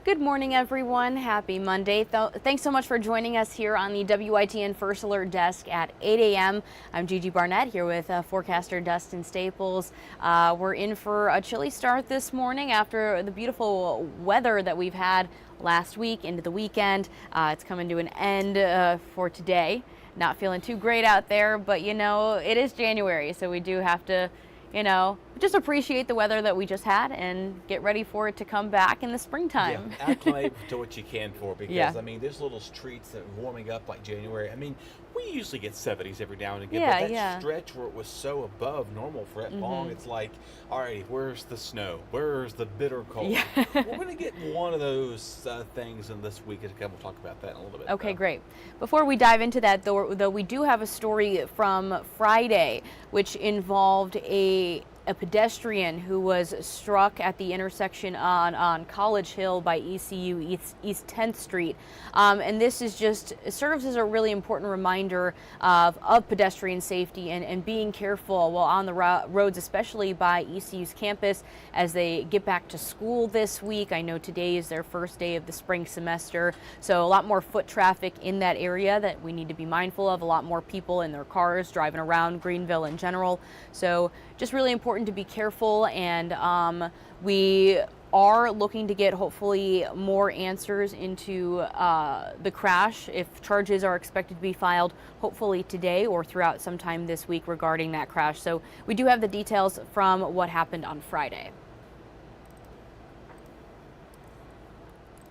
Good morning, everyone. Happy Monday. Thanks so much for joining us here on the WITN First Alert Desk at 8 a.m. I'm Gigi Barnett here with forecaster Dustin Staples. We're in for a chilly start this morning after the beautiful weather that we've had last week into the weekend. It's coming to an end for today. Not feeling too great out there, but you know, it is January, so we do have to just appreciate the weather that we just had and get ready for it to come back in the springtime. Yeah, acclimate to what you can for, because I mean, there's little streets that are warming up like January. I mean, we usually get 70s every now and again, but that stretch where it was so above normal for that long, it's like, all right, where's the snow? Where's the bitter cold? Yeah. We're going to get one of those things in this week to come. We'll talk about that in a little bit. Okay, great. Before we dive into that, though, we do have a story from Friday, which involved a pedestrian who was struck at the intersection on College Hill by ECU East 10th Street. And this is serves as a really important reminder of pedestrian safety and being careful while on the roads, especially by ECU's campus as they get back to school this week. I know today is their first day of the spring semester, so a lot more foot traffic in that area that we need to be mindful of, a lot more people in their cars driving around Greenville in general. So just really important to be careful, and we are looking to get hopefully more answers into the crash, if charges are expected to be filed hopefully today or throughout sometime this week regarding that crash. So we do have the details from what happened on Friday.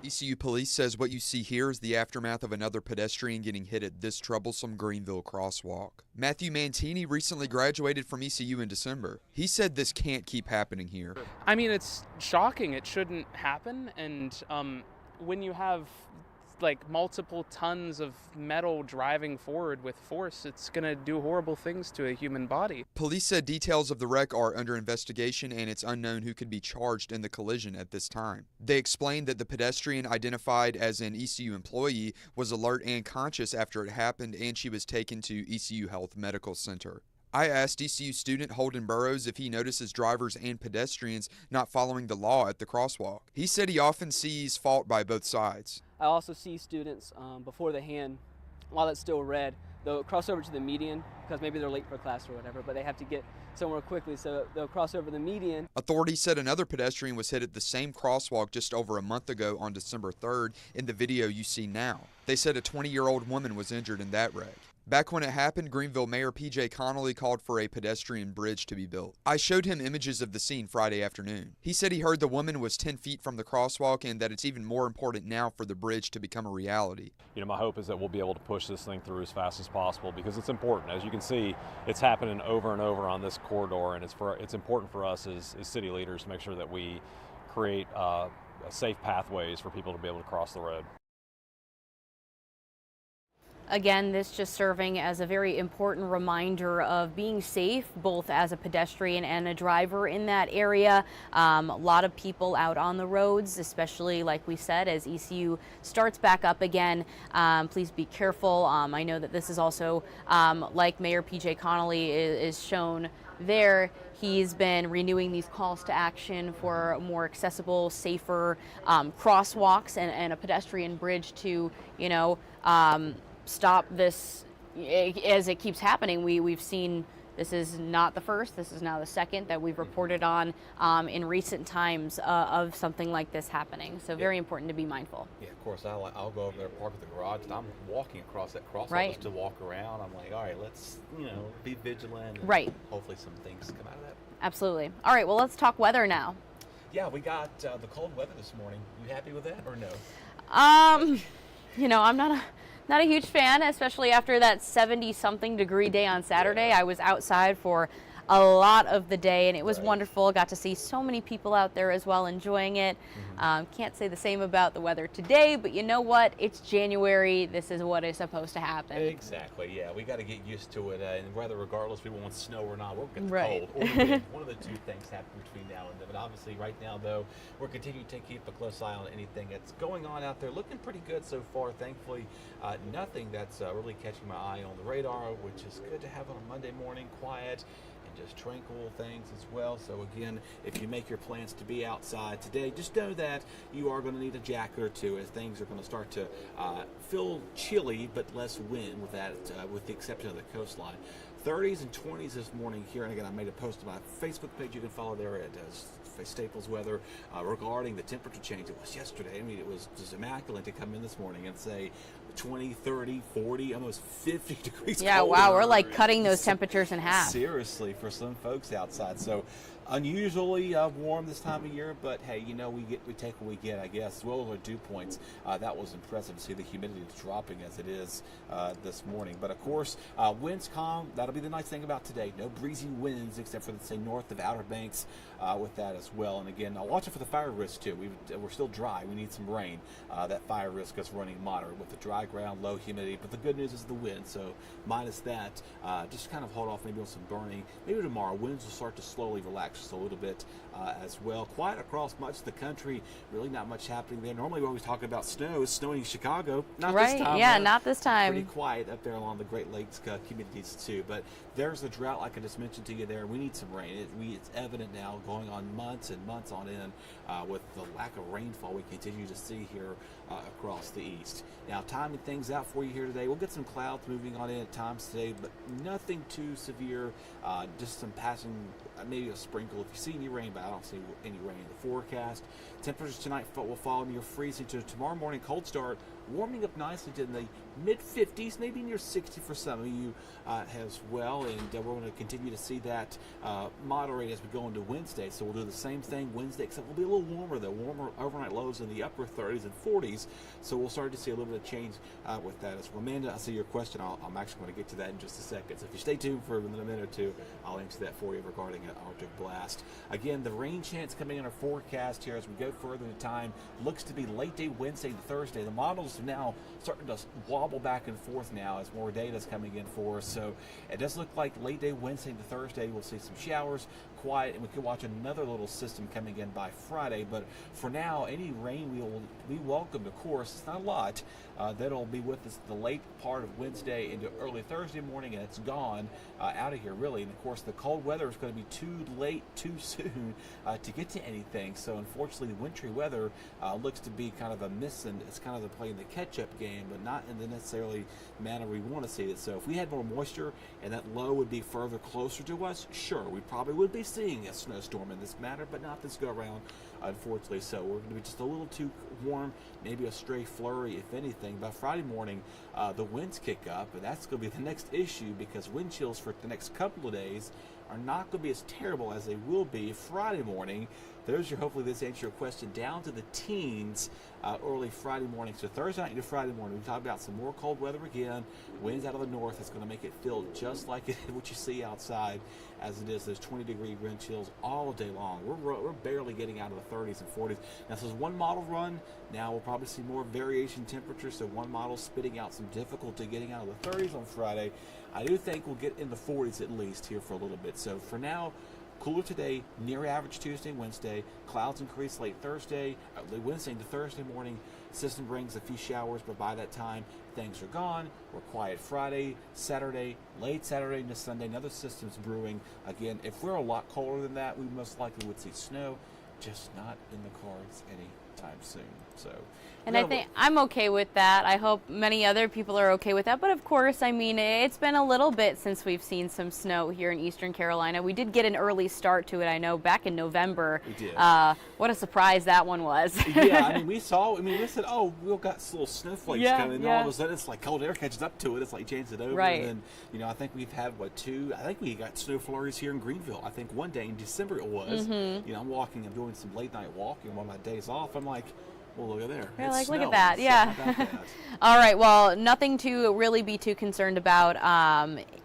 ECU police says what you see here is the aftermath of another pedestrian getting hit at this troublesome Greenville crosswalk. Matthew Mantini recently graduated from ECU in December. He said this can't keep happening here. I mean, it's shocking. It shouldn't happen. And when you have like multiple tons of metal driving forward with force, it's going to do horrible things to a human body. Police said details of the wreck are under investigation and it's unknown who could be charged in the collision at this time. They explained that the pedestrian, identified as an ECU employee, was alert and conscious after it happened, and she was taken to ECU Health Medical Center. I asked ECU student Holden Burrows if he notices drivers and pedestrians not following the law at the crosswalk. He said he often sees fault by both sides. I also see students before the hand, while it's still red, they'll cross over to the median because maybe they're late for class or whatever, but they have to get somewhere quickly, so they'll cross over the median. Authorities said another pedestrian was hit at the same crosswalk just over a month ago on December 3rd in the video you see now. They said a 20-year-old woman was injured in that wreck. Back when it happened, Greenville Mayor P.J. Connolly called for a pedestrian bridge to be built. I showed him images of the scene Friday afternoon. He said he heard the woman was 10 feet from the crosswalk and that it's even more important now for the bridge to become a reality. You know, my hope is that we'll be able to push this thing through as fast as possible because it's important. As you can see, it's happening over and over on this corridor, and it's important for us as city leaders to make sure that we create safe pathways for people to be able to cross the road. Again, this just serving as a very important reminder of being safe, both as a pedestrian and a driver in that area. A lot of people out on the roads, especially like we said, as ECU starts back up again. Please be careful. I know that this is also, like Mayor P.J. Connolly is shown there, he's been renewing these calls to action for more accessible, safer crosswalks and a pedestrian bridge to, stop this as it keeps happening. We've seen, this is not the first, this is now the second that we've reported on in recent times of something like this happening. So very important to be mindful. Yeah, of course. I'll go over there, park at the garage, and I'm walking across that crosswalk just to walk around. I'm like, all right, let's be vigilant. And hopefully some things come out of that. Absolutely. All right, well, let's talk weather now. Yeah, we got the cold weather this morning. You happy with that or no? I'm not a huge fan, especially after that 70-something degree day on Saturday. I was outside for a lot of the day, and it was wonderful. Got to see so many people out there as well enjoying it. Can't say the same about the weather today, but you know what? It's January. This is what is supposed to happen. Exactly, yeah. We got to get used to it, and whether regardless we want snow or not, we'll get the cold or the wind. One of the two things happen between now and then. But obviously right now, though, we're continuing to keep a close eye on anything that's going on out there. Looking pretty good so far, thankfully. Nothing that's really catching my eye on the radar, which is good to have on a Monday morning, quiet. just tranquil things as well. So again, if you make your plans to be outside today, just know that you are going to need a jacket or two as things are going to start to feel chilly, but less wind with that, with the exception of the coastline. 30s and 20s this morning here, and again, I made a post on my Facebook page. You can follow there at Staples Weather regarding the temperature change. It was yesterday. I mean, it was just immaculate to come in this morning and say 20, 30, 40, almost 50 degrees Yeah, colder. wow, we're like cutting those temperatures in half. Seriously, for some folks outside. So unusually warm this time of year, but hey, you know, we take what we get, I guess. As well as our dew points, that was impressive to see the humidity dropping as it is this morning. But of course, winds calm. That'll be the nice thing about today. No breezy winds except for, let's say, north of Outer Banks with that as well. And again, watch it for the fire risk too. We're still dry. We need some rain. That fire risk is running moderate with the dry ground, low humidity. But the good news is the wind. So minus that, just kind of hold off maybe on some burning. Maybe tomorrow winds will start to slowly relax just a little bit as well. Quiet across much of the country. Really not much happening there. Normally we're always talking about snow. It's snowing in Chicago. Not right. this time. Yeah, not this time. Pretty quiet up there along the Great Lakes communities too. But there's the drought, like I just mentioned to you there. We need some rain. It's evident now, going on months and months on end, with the lack of rainfall we continue to see here across the east. Now, timing things out for you here today. We'll get some clouds moving on in at times today, but nothing too severe. Just some passing, maybe a sprinkle if you see any rain, but I don't see any rain in the forecast. Temperatures tonight will fall near freezing to tomorrow morning. Cold start, warming up nicely to the mid-50s, maybe near 60 for some of you as well. And we're going to continue to see that moderate as we go into Wednesday. So we'll do the same thing Wednesday, except we'll be a little warmer though. Warmer overnight lows in the upper 30s and 40s. So we'll start to see a little bit of change with that as well. Amanda, I see your question. I'm actually going to get to that in just a second. So if you stay tuned for a minute or two, I'll answer that for you regarding an Arctic blast. Again, the rain chance coming in our forecast here as we go further in time looks to be late day Wednesday to Thursday. The models are now starting to wobble back and forth now as more data is coming in for us. So it does look like late day Wednesday to Thursday we'll see some showers, quiet, and we could watch another little system coming in by Friday. But for now, any rain we welcome, of course. It's not a lot. That'll be with us the late part of Wednesday into early Thursday morning, and it's gone out of here really. And of course, the cold weather is going to be too late, too soon to get to anything. So unfortunately, the wintry weather looks to be kind of a miss, and it's kind of playing the catch-up game, but not in the necessarily manner we want to see it. So if we had more moisture and that low would be further closer to us, sure, we probably would be seeing a snowstorm in this matter, but not this go around, unfortunately. So we're going to be just a little too warm, maybe a stray flurry if anything. By Friday morning, the winds kick up, and that's going to be the next issue, because wind chills for the next couple of days are not going to be as terrible as they will be Friday morning. Hopefully this answers your question, down to the teens early Friday morning. So Thursday night to Friday morning, we talk about some more cold weather again. Winds out of the north. It's going to make it feel just like what you see outside as it is, those 20-degree wind chills all day long. We're barely getting out of the 30s and 40s. Now, this is one model run. Now we'll probably see more variation temperatures, so one model spitting out some difficulty getting out of the 30s on Friday. I do think we'll get in the 40s at least here for a little bit. So for now, cooler today, near average Tuesday and Wednesday. Clouds increase late Wednesday into Thursday morning. System brings a few showers, but by that time, things are gone. We're quiet Friday, Saturday, late Saturday into Sunday. Another system's brewing. Again, if we're a lot colder than that, we most likely would see snow, just not in the cards anytime soon. So, and I think I'm okay with that. I hope many other people are okay with that. But of course, I mean, it's been a little bit since we've seen some snow here in Eastern Carolina. We did get an early start to it, I know, back in November. We did. What a surprise that one was. Yeah, I mean, we said, oh, we've got little snowflakes coming. And all of a sudden, it's like cold air catches up to it. It's like changes it over. Right. And then, I think we've had, I think we got snow flurries here in Greenville. I think one day in December it was. Mm-hmm. I'm doing some late night walking on my days off. I'm like, well, look at there. You're like, snowing. look at that, yeah. All right, well, nothing to really be too concerned about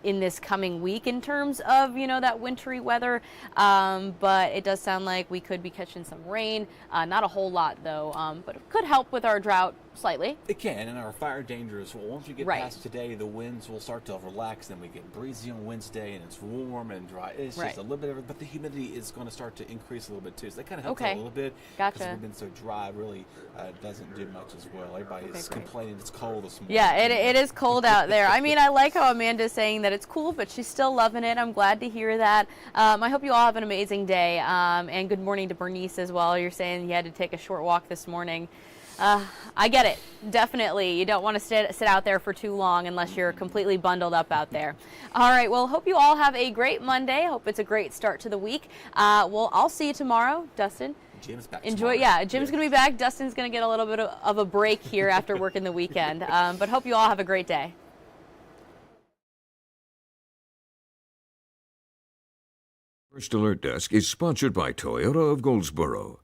in this coming week in terms of, that wintry weather, but it does sound like we could be catching some rain. Not a whole lot, though, but it could help with our drought slightly. It can, and our fire danger is, well, once we get Right. past today, the winds will start to relax, then we get breezy on Wednesday, and it's warm and dry. It's Right. just a little bit of it, but the humidity is going to start to increase a little bit too, so that kind of helps Okay. out a little bit. Gotcha. Because we've been so dry, really doesn't do much as well. Everybody is great. complaining it's cold this morning. Yeah, it is cold out there. I mean, I like how Amanda's saying that it's cool, but she's still loving it. I'm glad to hear that. I hope you all have an amazing day, and good morning to Bernice as well. You're saying you had to take a short walk this morning. I get it, definitely. You don't want to sit out there for too long unless you're completely bundled up out there. All right, well, hope you all have a great Monday. Hope it's a great start to the week. Well, I'll see you tomorrow, Dustin. Jim's back Enjoy, tomorrow. yeah, Jim's going to be back. Dustin's going to get a little bit of a break here after working the weekend. But hope you all have a great day. First Alert Desk is sponsored by Toyota of Goldsboro.